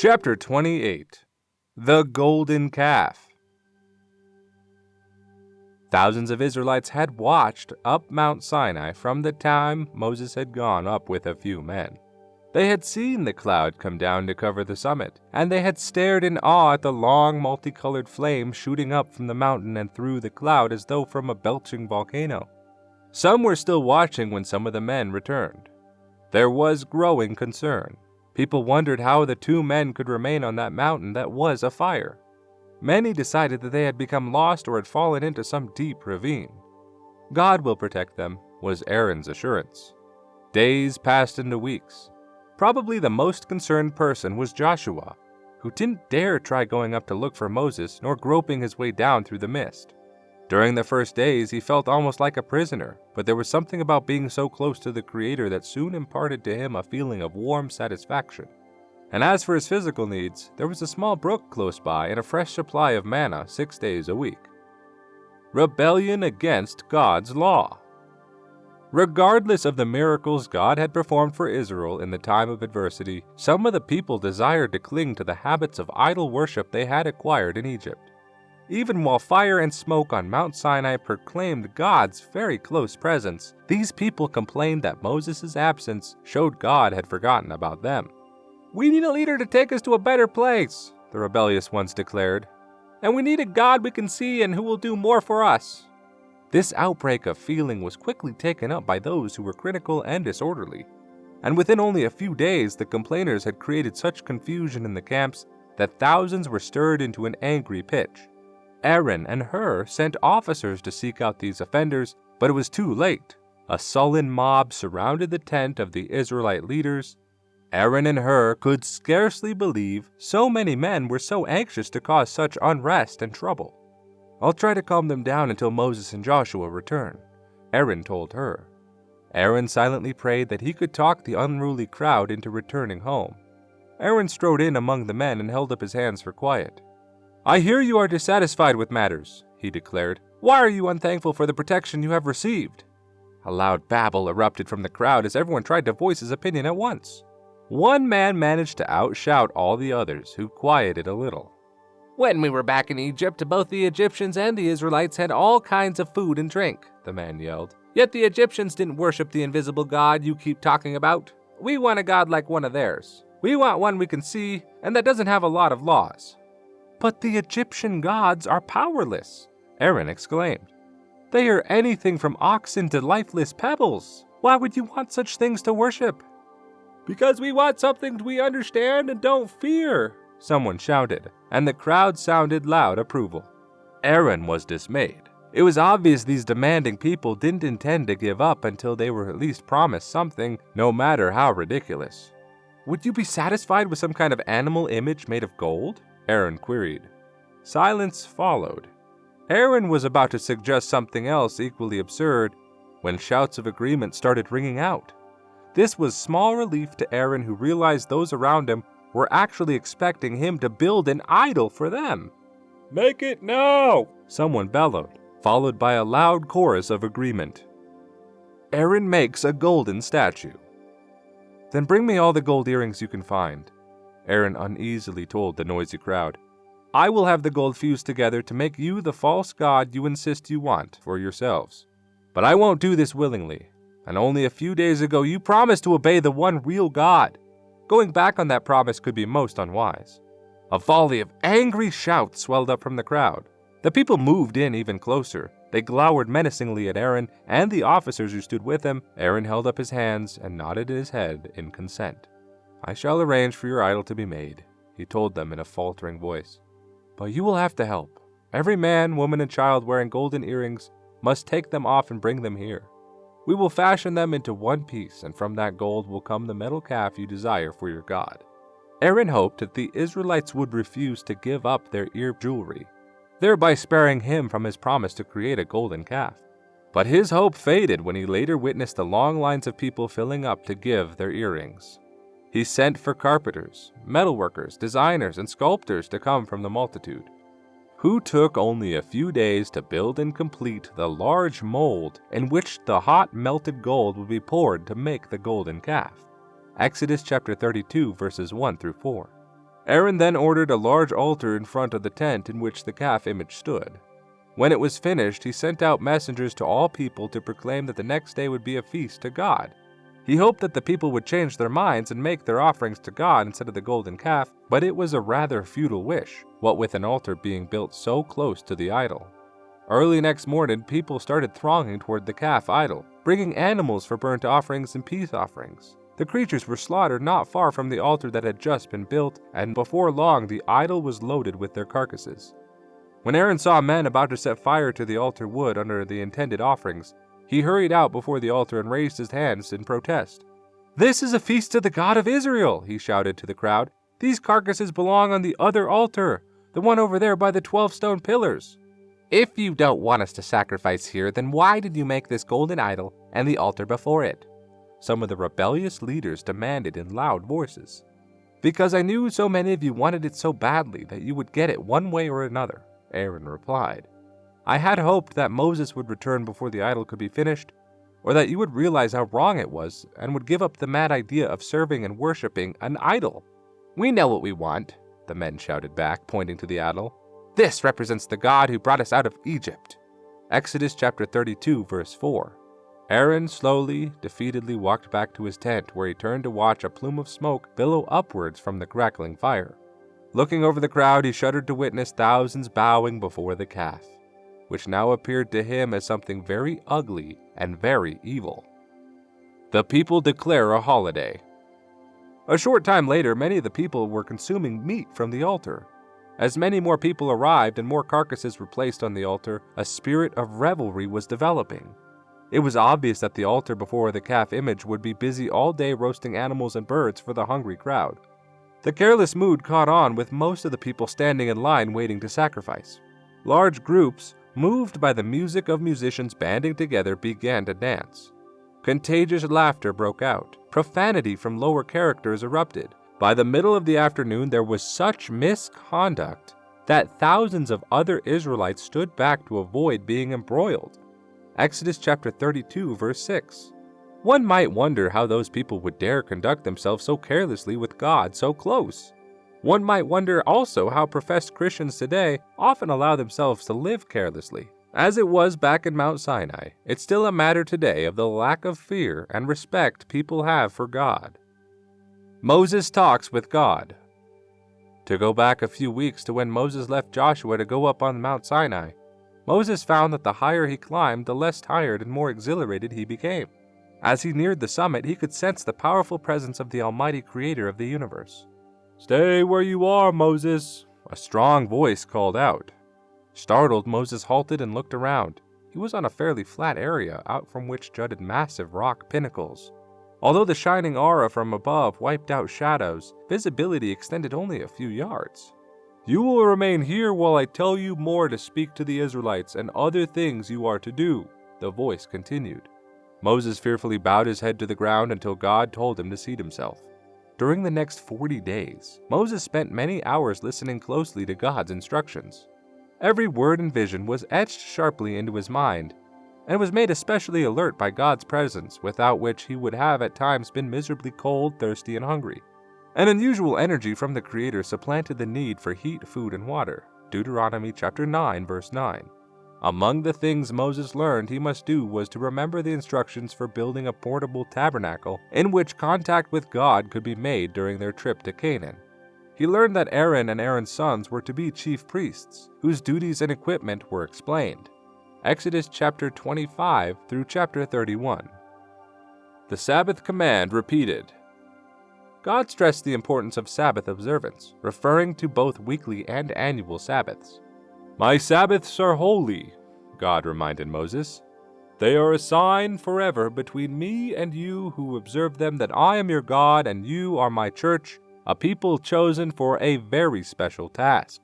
Chapter 28. The Golden Calf. Thousands of Israelites had watched up Mount Sinai from the time Moses had gone up with a few men. They had seen the cloud come down to cover the summit, and they had stared in awe at the long, multicolored flame shooting up from the mountain and through the cloud as though from a belching volcano. Some were still watching when some of the men returned. There was growing concern. People wondered how the two men could remain on that mountain that was afire. Many decided that they had become lost or had fallen into some deep ravine. God will protect them, was Aaron's assurance. Days passed into weeks. Probably the most concerned person was Joshua, who didn't dare try going up to look for Moses nor groping his way down through the mist. During the first days, he felt almost like a prisoner, but there was something about being so close to the Creator that soon imparted to him a feeling of warm satisfaction. And as for his physical needs, there was a small brook close by and a fresh supply of manna 6 days a week. Rebellion against God's law. Regardless of the miracles God had performed for Israel in the time of adversity, some of the people desired to cling to the habits of idol worship they had acquired in Egypt. Even while fire and smoke on Mount Sinai proclaimed God's very close presence, these people complained that Moses' absence showed God had forgotten about them. "We need a leader to take us to a better place," the rebellious ones declared. "And we need a God we can see and who will do more for us." This outbreak of feeling was quickly taken up by those who were critical and disorderly. And within only a few days, the complainers had created such confusion in the camps that thousands were stirred into an angry pitch. Aaron and Hur sent officers to seek out these offenders, but it was too late. A sullen mob surrounded the tent of the Israelite leaders. Aaron and Hur could scarcely believe so many men were so anxious to cause such unrest and trouble. "I'll try to calm them down until Moses and Joshua return," Aaron told Hur. Aaron silently prayed that he could talk the unruly crowd into returning home. Aaron strode in among the men and held up his hands for quiet. "I hear you are dissatisfied with matters," he declared. "Why are you unthankful for the protection you have received?" A loud babble erupted from the crowd as everyone tried to voice his opinion at once. One man managed to outshout all the others, who quieted a little. "When we were back in Egypt, both the Egyptians and the Israelites had all kinds of food and drink," the man yelled. "Yet the Egyptians didn't worship the invisible God you keep talking about. We want a God like one of theirs. We want one we can see, and that doesn't have a lot of laws." "But the Egyptian gods are powerless," Aaron exclaimed. "They are anything from oxen to lifeless pebbles. Why would you want such things to worship?" "Because we want something we understand and don't fear," someone shouted, and the crowd sounded loud approval. Aaron was dismayed. It was obvious these demanding people didn't intend to give up until they were at least promised something, no matter how ridiculous. "Would you be satisfied with some kind of animal image made of gold?" Aaron queried. Silence followed. Aaron was about to suggest something else equally absurd when shouts of agreement started ringing out. This was small relief to Aaron, who realized those around him were actually expecting him to build an idol for them. "Make it now!" someone bellowed, followed by a loud chorus of agreement. Aaron makes a golden statue. "Then bring me all the gold earrings you can find," Aaron uneasily told the noisy crowd. "I will have the gold fused together to make you the false god you insist you want for yourselves. But I won't do this willingly, and only a few days ago you promised to obey the one real God. Going back on that promise could be most unwise." A volley of angry shouts swelled up from the crowd. The people moved in even closer. They glowered menacingly at Aaron and the officers who stood with him. Aaron held up his hands and nodded his head in consent. "I shall arrange for your idol to be made," he told them in a faltering voice. "But you will have to help. Every man, woman, and child wearing golden earrings must take them off and bring them here. We will fashion them into one piece, and from that gold will come the metal calf you desire for your God." Aaron hoped that the Israelites would refuse to give up their ear jewelry, thereby sparing him from his promise to create a golden calf. But his hope faded when he later witnessed the long lines of people filling up to give their earrings. He sent for carpenters, metalworkers, designers, and sculptors to come from the multitude, who took only a few days to build and complete the large mold in which the hot melted gold would be poured to make the golden calf. Exodus chapter 32 verses 1 through 4. Aaron then ordered a large altar in front of the tent in which the calf image stood. When it was finished, he sent out messengers to all people to proclaim that the next day would be a feast to God. He hoped that the people would change their minds and make their offerings to God instead of the golden calf, but it was a rather futile wish, what with an altar being built so close to the idol. Early next morning, people started thronging toward the calf idol, bringing animals for burnt offerings and peace offerings. The creatures were slaughtered not far from the altar that had just been built, and before long the idol was loaded with their carcasses. When Aaron saw men about to set fire to the altar wood under the intended offerings, he hurried out before the altar and raised his hands in protest. "This is a feast to the God of Israel," he shouted to the crowd. "These carcasses belong on the other altar, the one over there by the 12 stone pillars. If you don't want us to sacrifice here, then why did you make this golden idol and the altar before it?" some of the rebellious leaders demanded in loud voices. "Because I knew so many of you wanted it so badly that you would get it one way or another," Aaron replied. "I had hoped that Moses would return before the idol could be finished, or that you would realize how wrong it was and would give up the mad idea of serving and worshiping an idol." "We know what we want," the men shouted back, pointing to the idol. "This represents the God who brought us out of Egypt." Exodus chapter 32, verse 4. Aaron slowly, defeatedly walked back to his tent, where he turned to watch a plume of smoke billow upwards from the crackling fire. Looking over the crowd, he shuddered to witness thousands bowing before the calf, which now appeared to him as something very ugly and very evil. The people declare a holiday. A short time later, many of the people were consuming meat from the altar. As many more people arrived and more carcasses were placed on the altar, a spirit of revelry was developing. It was obvious that the altar before the calf image would be busy all day roasting animals and birds for the hungry crowd. The careless mood caught on with most of the people standing in line waiting to sacrifice. Large groups, moved by the music of musicians banding together, began to dance. Contagious laughter broke out. Profanity from lower characters erupted. By the middle of the afternoon, there was such misconduct that thousands of other Israelites stood back to avoid being embroiled. Exodus chapter 32, verse 6. One might wonder how those people would dare conduct themselves so carelessly with God so close. One might wonder also how professed Christians today often allow themselves to live carelessly. As it was back in Mount Sinai, it's still a matter today of the lack of fear and respect people have for God. Moses talks with God. To go back a few weeks to when Moses left Joshua to go up on Mount Sinai, Moses found that the higher he climbed, the less tired and more exhilarated he became. As he neared the summit, he could sense the powerful presence of the Almighty Creator of the universe. "Stay where you are, Moses," a strong voice called out. Startled, Moses halted and looked around. He was on a fairly flat area, out from which jutted massive rock pinnacles. Although the shining aura from above wiped out shadows, visibility extended only a few yards. "You will remain here while I tell you more to speak to the Israelites and other things you are to do," the voice continued. Moses fearfully bowed his head to the ground until God told him to seat himself. During the next 40 days, Moses spent many hours listening closely to God's instructions. Every word and vision was etched sharply into his mind, and was made especially alert by God's presence, without which he would have at times been miserably cold, thirsty, and hungry. An unusual energy from the Creator supplanted the need for heat, food, and water. Deuteronomy chapter 9, verse 9. Among the things Moses learned he must do was to remember the instructions for building a portable tabernacle in which contact with God could be made during their trip to Canaan. He learned that Aaron and Aaron's sons were to be chief priests, whose duties and equipment were explained. Exodus chapter 25 through chapter 31. The Sabbath command repeated. God stressed the importance of Sabbath observance, referring to both weekly and annual Sabbaths. "My Sabbaths are holy," God reminded Moses. "They are a sign forever between me and you who observe them that I am your God and you are my church, a people chosen for a very special task.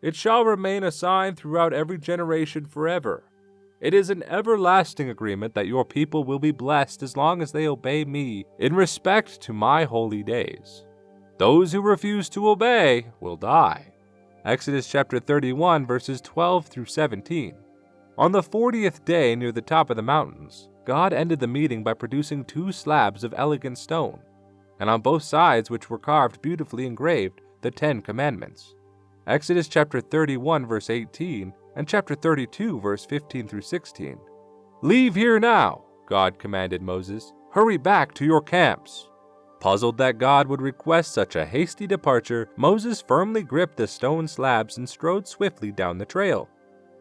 It shall remain a sign throughout every generation forever. It is an everlasting agreement that your people will be blessed as long as they obey me in respect to my holy days. Those who refuse to obey will die." Exodus chapter 31, verses 12 through 17. On the 40th day near the top of the mountains, God ended the meeting by producing 2 slabs of elegant stone, and on both sides, which were carved beautifully engraved, the 10 Commandments. Exodus chapter 31 verse 18 and chapter 32 verse 15 through 16. "Leave here now," God commanded Moses. "Hurry back to your camps." Puzzled that God would request such a hasty departure, Moses firmly gripped the stone slabs and strode swiftly down the trail.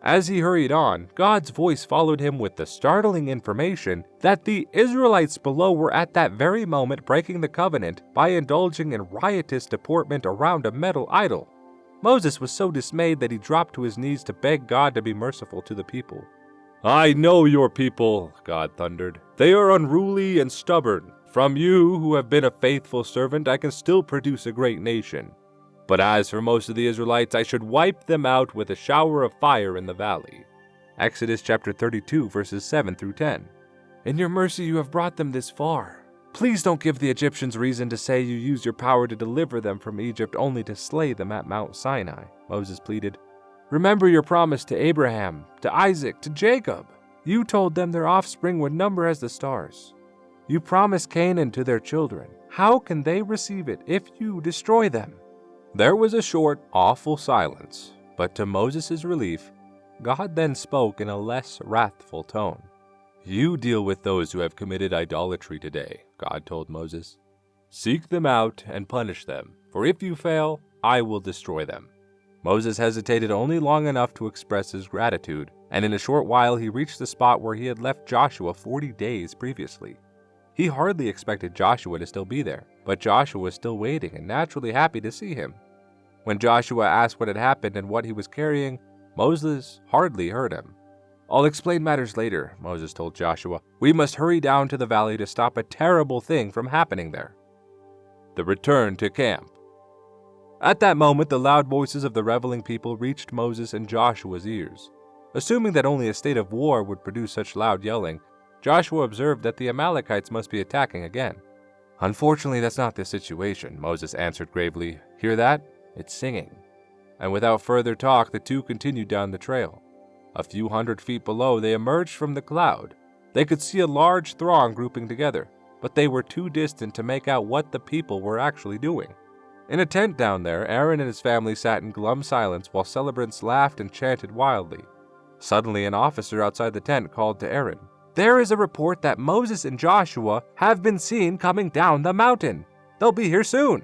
As he hurried on, God's voice followed him with the startling information that the Israelites below were at that very moment breaking the covenant by indulging in riotous deportment around a metal idol. Moses was so dismayed that he dropped to his knees to beg God to be merciful to the people. "I know your people," God thundered. "They are unruly and stubborn. From you, who have been a faithful servant, I can still produce a great nation. But as for most of the Israelites, I should wipe them out with a shower of fire in the valley." Exodus chapter 32, verses 7 through 10. "In your mercy you have brought them this far. Please don't give the Egyptians reason to say you used your power to deliver them from Egypt only to slay them at Mount Sinai," Moses pleaded. "Remember your promise to Abraham, to Isaac, to Jacob. You told them their offspring would number as the stars. You promised Canaan to their children. How can they receive it if you destroy them?" There was a short, awful silence, but to Moses' relief, God then spoke in a less wrathful tone. "You deal with those who have committed idolatry today," God told Moses. "Seek them out and punish them, for if you fail, I will destroy them." Moses hesitated only long enough to express his gratitude, and in a short while he reached the spot where he had left Joshua 40 days previously. He hardly expected Joshua to still be there, but Joshua was still waiting and naturally happy to see him. When Joshua asked what had happened and what he was carrying, Moses hardly heard him. "I'll explain matters later," Moses told Joshua. "We must hurry down to the valley to stop a terrible thing from happening there." The return to camp. At that moment, the loud voices of the reveling people reached Moses and Joshua's ears. Assuming that only a state of war would produce such loud yelling, Joshua observed that the Amalekites must be attacking again. "Unfortunately, that's not the situation," Moses answered gravely. "Hear that? It's singing." And without further talk, the two continued down the trail. A few hundred feet below, they emerged from the cloud. They could see a large throng grouping together, but they were too distant to make out what the people were actually doing. In a tent down there, Aaron and his family sat in glum silence while celebrants laughed and chanted wildly. Suddenly, an officer outside the tent called to Aaron, "There is a report that Moses and Joshua have been seen coming down the mountain. They'll be here soon."